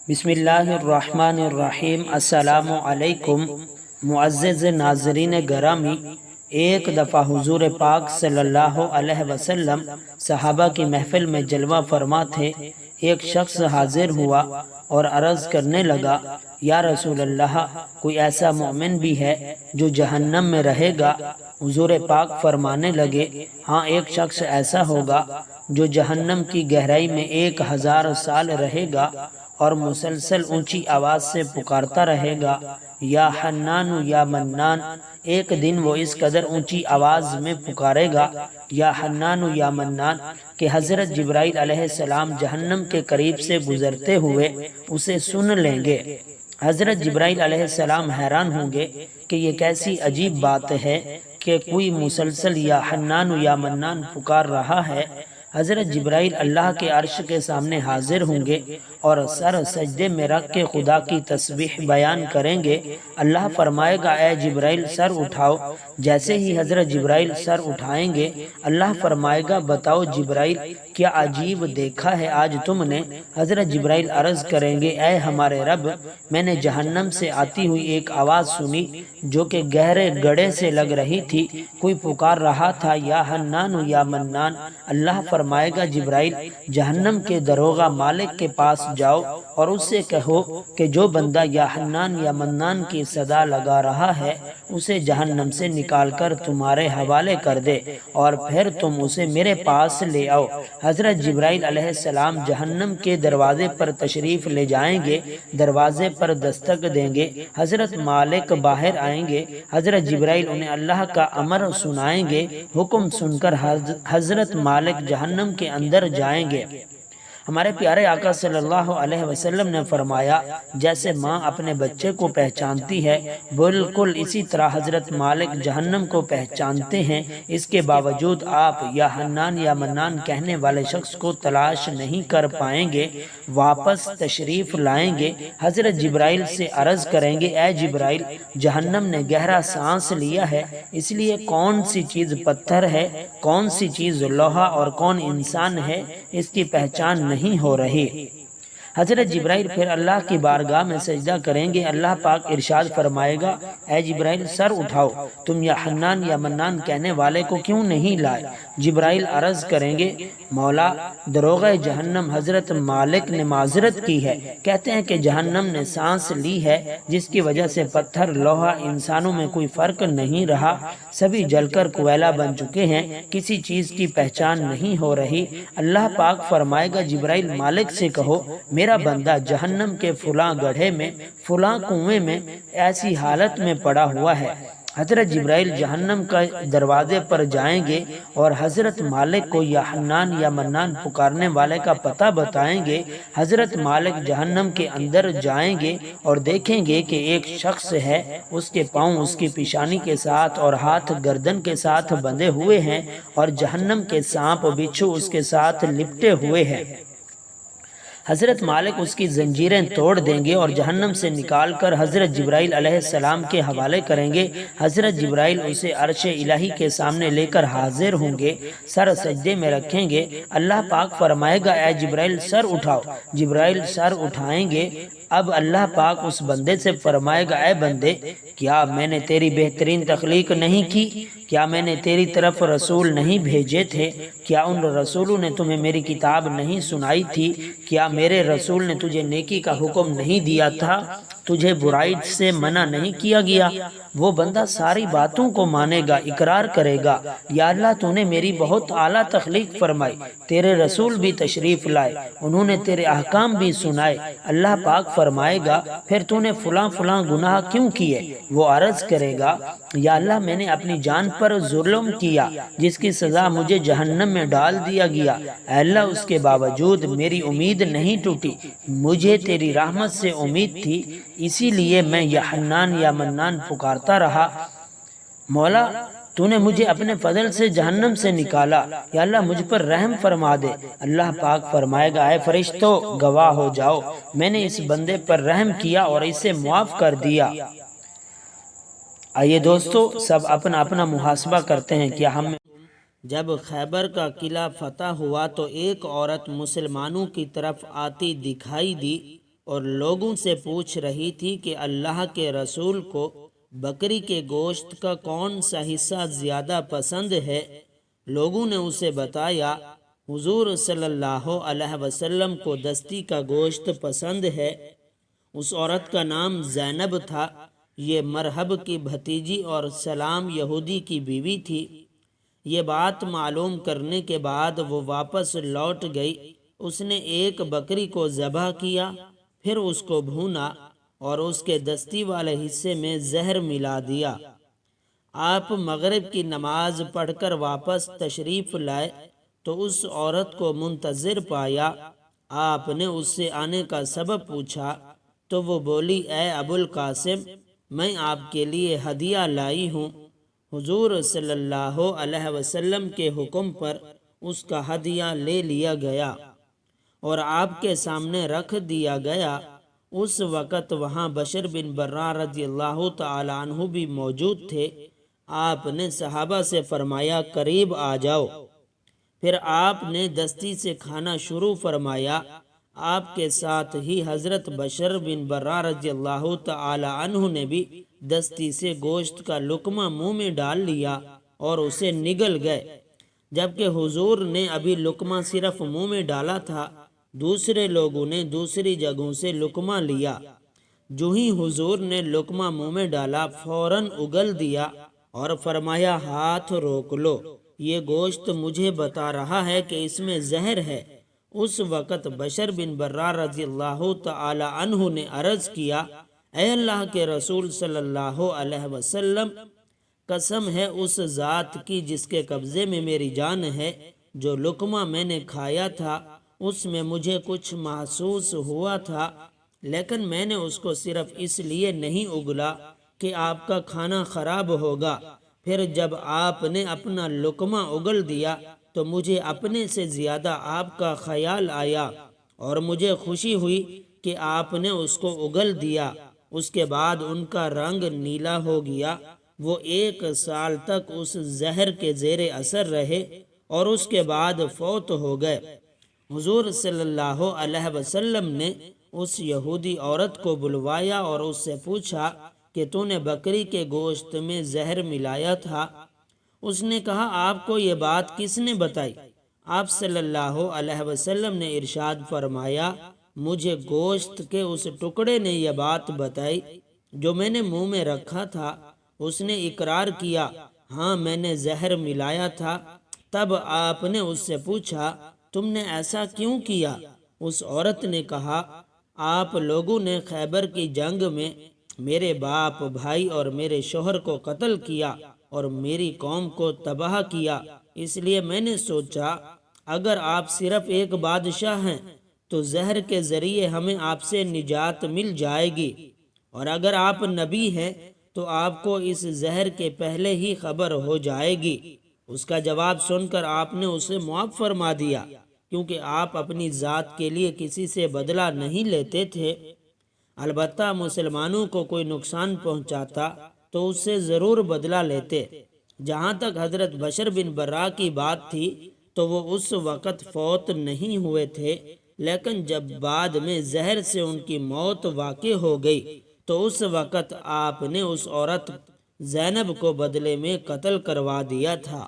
بسم اللہ الرحمن الرحیم۔ السلام علیکم معزز ناظرین گرامی، ایک دفعہ حضور پاک صلی اللہ علیہ وسلم صحابہ کی محفل میں جلوہ فرما تھے۔ ایک شخص حاضر ہوا اور عرض کرنے لگا، یا رسول اللہ، کوئی ایسا مومن بھی ہے جو جہنم میں رہے گا؟ حضور پاک فرمانے لگے، ہاں، ایک شخص ایسا ہوگا جو جہنم کی گہرائی میں 1000 سال رہے گا اور مسلسل اونچی آواز سے پکارتا رہے گا، یا حنان یا منان۔ ایک دن وہ اس قدر اونچی آواز میں پکارے گا، یا حنان یا منان، کہ حضرت جبرائیل علیہ السلام جہنم کے قریب سے گزرتے ہوئے اسے سن لیں گے۔ حضرت جبرائیل علیہ السلام حیران ہوں گے کہ یہ کیسی عجیب بات ہے کہ کوئی مسلسل یا حنان یا منان پکار رہا ہے۔ حضرت جبرائیل اللہ کے عرش کے سامنے حاضر ہوں گے اور سر سجدے میں رکھ کے خدا کی تسبیح بیان کریں گے۔ اللہ فرمائے گا، اے جبرائیل سر اٹھاؤ۔ جیسے ہی حضرت جبرائیل سر اٹھائیں گے، اللہ فرمائے گا، بتاؤ جبرائیل، کیا عجیب دیکھا ہے آج تم نے؟ حضرت جبرائیل عرض کریں گے، اے ہمارے رب، میں نے جہنم سے آتی ہوئی ایک آواز سنی جو کہ گہرے گڑھے سے لگ رہی تھی، کوئی پکار رہا تھا، یا حنان یا منان۔ اللہ فرمائے گا، جبرائیل، جہنم کے دروغہ مالک کے پاس جاؤ اور اس سے کہو کہ جو بندہ یا حنان یا منان کی صدا لگا رہا ہے اسے جہنم سے نکال کر تمہارے حوالے کر دے اور پھر تم اسے میرے پاس لے آؤ۔ حضرت جبرائیل علیہ السلام جہنم کے دروازے پر تشریف لے جائیں گے، دروازے پر دستک دیں گے، حضرت مالک باہر آئیں گے، حضرت جبرائیل انہیں اللہ کا امر سنائیں گے، حکم سن کر حضرت مالک جہنم کے اندر جائیں گے۔ ہمارے پیارے آقا صلی اللہ علیہ وسلم نے فرمایا، جیسے ماں اپنے بچے کو پہچانتی ہے، بالکل اسی طرح حضرت مالک جہنم کو پہچانتے ہیں۔ اس کے باوجود آپ یا حنان یا منان کہنے والے شخص کو تلاش نہیں کر پائیں گے، واپس تشریف لائیں گے۔ حضرت جبرائیل سے عرض کریں گے، اے جبرائیل، جہنم نے گہرا سانس لیا ہے، اس لیے کون سی چیز پتھر ہے، کون سی چیز لوہا اور کون انسان ہے، اس کی پہچان نہیں ہو رہی۔ حضرت جبرائیل پھر اللہ کی بارگاہ میں سجدہ کریں گے۔ اللہ پاک ارشاد فرمائے گا، اے جبرائیل سر اٹھاؤ، تم یا حنان یا منان کہنے والے کو کیوں نہیں لائے؟ جبرائیل عرض کریں گے، مولا، دروغہ جہنم حضرت مالک نے معذرت کی ہے، کہتے ہیں کہ جہنم نے سانس لی ہے جس کی وجہ سے پتھر، لوہا، انسانوں میں کوئی فرق نہیں رہا، سبھی جل کر کوئلہ بن چکے ہیں، کسی چیز کی پہچان نہیں ہو رہی۔ اللہ پاک فرمائے گا، جبرائیل مالک سے کہو، میرا بندہ جہنم کے فلاں گڑھے میں، فلاں کنویں میں ایسی حالت میں پڑا ہوا ہے۔ حضرت جبرائیل جہنم کا دروازے پر جائیں گے اور حضرت مالک کو یا حنان یا منان پکارنے والے کا پتہ بتائیں گے۔ حضرت مالک جہنم کے اندر جائیں گے اور دیکھیں گے کہ ایک شخص ہے، اس کے پاؤں اس کی پیشانی کے ساتھ اور ہاتھ گردن کے ساتھ بندھے ہوئے ہیں اور جہنم کے سانپ بچھو اس کے ساتھ لپٹے ہوئے ہیں۔ حضرت مالک اس کی زنجیریں توڑ دیں گے اور جہنم سے نکال کر حضرت جبرائیل علیہ السلام کے حوالے کریں گے۔ حضرت جبرائیل اسے عرش الہی کے سامنے لے کر حاضر ہوں گے، سر سجدے میں رکھیں گے۔ اللہ پاک فرمائے گا، اے جبرائیل سر اٹھاؤ۔ جبرائیل سر اٹھائیں گے۔ اب اللہ پاک اس بندے سے فرمائے گا، اے بندے، کیا میں نے تیری بہترین تخلیق نہیں کی؟ کیا میں نے تیری طرف رسول نہیں بھیجے تھے؟ کیا ان رسولوں نے تمہیں میری کتاب نہیں سنائی تھی؟ کیا میرے رسول نے تجھے نیکی کا حکم نہیں دیا تھا؟ تجھے برائی سے منع نہیں کیا گیا؟ وہ بندہ ساری باتوں کو مانے گا، اقرار کرے گا، یا اللہ، تو نے میری بہت اعلیٰ تخلیق فرمائی، تیرے رسول بھی تشریف لائے، انہوں نے تیرے احکام بھی سنائے۔ اللہ پاک فرمائے گا، پھر تو نے فلاں فلاں گناہ کیوں کیے؟ وہ عرض کرے گا، یا اللہ، میں نے اپنی جان پر ظلم کیا جس کی سزا مجھے جہنم میں ڈال دیا گیا، اے اللہ، اس کے باوجود میری امید نہیں ٹوٹی، مجھے تیری رحمت سے امید تھی، اسی لیے میں یا حنان یا منان پکارتا رہا۔ مولا، تو نے مجھے اپنے فضل سے جہنم سے نکالا، یا اللہ مجھ پر رحم فرما دے۔ اللہ پاک فرمائے گا، اے فرشتوں، گواہ ہو جاؤ، میں نے اس بندے پر رحم کیا اور اسے معاف کر دیا۔ آئیے دوستو، سب اپنا اپنا محاسبہ کرتے ہیں۔ کیا ہم جب خیبر کا قلعہ فتح ہوا تو ایک عورت مسلمانوں کی طرف آتی دکھائی دی اور لوگوں سے پوچھ رہی تھی کہ اللہ کے رسول کو بکری کے گوشت کا کون سا حصہ زیادہ پسند ہے۔ لوگوں نے اسے بتایا حضور صلی اللہ علیہ وسلم کو دستی کا گوشت پسند ہے۔ اس عورت کا نام زینب تھا۔ یہ مرحب کی بھتیجی اور سلام یہودی کی بیوی تھی۔ یہ بات معلوم کرنے کے بعد وہ واپس لوٹ گئی۔ اس نے ایک بکری کو ذبح کیا، پھر اس کو بھونا اور اس کے دستی والے حصے میں زہر ملا دیا۔ آپ مغرب کی نماز پڑھ کر واپس تشریف لائے تو اس عورت کو منتظر پایا۔ آپ نے اس سے آنے کا سبب پوچھا تو وہ بولی، اے ابو القاسم، میں آپ کے لیے ہدیہ لائی ہوں۔ حضور صلی اللہ علیہ وسلم کے حکم پر اس کا ہدیہ لے لیا گیا اور آپ کے سامنے رکھ دیا گیا۔ اس وقت وہاں بشر بن برہ رضی اللہ تعالی عنہ بھی موجود تھے۔ آپ نے صحابہ سے فرمایا، قریب آ جاؤ۔ پھر آپ نے دستی سے کھانا شروع فرمایا۔ آپ کے ساتھ ہی حضرت بشر بن برہ رضی اللہ تعالی عنہ نے بھی دستی سے گوشت کا لقمہ منہ میں ڈال لیا اور اسے نگل گئے۔ جبکہ حضور نے ابھی لقمہ صرف منہ میں ڈالا تھا، دوسرے لوگوں نے دوسری جگہوں سے لقمہ لیا۔ جو ہی حضور نے لقمہ منہ میں ڈالا فوراً اگل دیا اور فرمایا، ہاتھ روک لو، یہ گوشت مجھے بتا رہا ہے کہ اس میں زہر ہے۔ اس وقت بشر بن برہ رضی اللہ تعالی عنہ نے عرض کیا، اے اللہ کے رسول صلی اللہ علیہ وسلم، قسم ہے اس ذات کی جس کے قبضے میں میری جان ہے، جو لقمہ میں نے کھایا تھا اس میں مجھے کچھ محسوس ہوا تھا، لیکن میں نے اس کو صرف اس لیے نہیں اگلا کہ آپ کا کھانا خراب ہوگا۔ پھر جب آپ نے اپنا لقمہ اگل دیا تو مجھے اپنے سے زیادہ آپ کا خیال آیا اور مجھے خوشی ہوئی کہ آپ نے اس کو اگل دیا۔ اس کے بعد ان کا رنگ نیلا ہو گیا۔ وہ 1 سال تک اس زہر کے زیر اثر رہے اور اس کے بعد فوت ہو گئے۔ حضور صلی اللہ علیہ وسلم نے اس یہودی عورت کو بلوایا اور اس سے پوچھا کہ تو نے بکری کے گوشت میں زہر ملایا تھا؟ اس نے کہا، آپ کو یہ بات کس نے بتائی؟ آپ صلی اللہ علیہ وسلم نے ارشاد فرمایا، مجھے گوشت کے اس ٹکڑے نے یہ بات بتائی جو میں نے منہ میں رکھا تھا۔ اس نے اقرار کیا، ہاں میں نے زہر ملایا تھا۔ تب آپ نے اس سے پوچھا، تم نے ایسا کیوں کیا؟ اس عورت نے کہا، آپ لوگوں نے خیبر کی جنگ میں میرے باپ، بھائی اور میرے شوہر کو قتل کیا اور میری قوم کو تباہ کیا، اس لیے میں نے سوچا اگر آپ صرف ایک بادشاہ ہیں تو زہر کے ذریعے ہمیں آپ سے نجات مل جائے گی، اور اگر آپ نبی ہیں تو آپ کو اس زہر کے پہلے ہی خبر ہو جائے گی۔ اس کا جواب سن کر آپ نے اسے معاف فرما دیا، کیونکہ آپ اپنی ذات کے لیے کسی سے بدلہ نہیں لیتے تھے۔ البتہ مسلمانوں کو کوئی نقصان پہنچاتا تو اس سے ضرور بدلہ لیتے۔ جہاں تک حضرت بشر بن برہ کی بات تھی تو وہ اس وقت فوت نہیں ہوئے تھے، لیکن جب بعد میں زہر سے ان کی موت واقع ہو گئی تو اس وقت آپ نے اس عورت زینب کو بدلے میں قتل کروا دیا تھا۔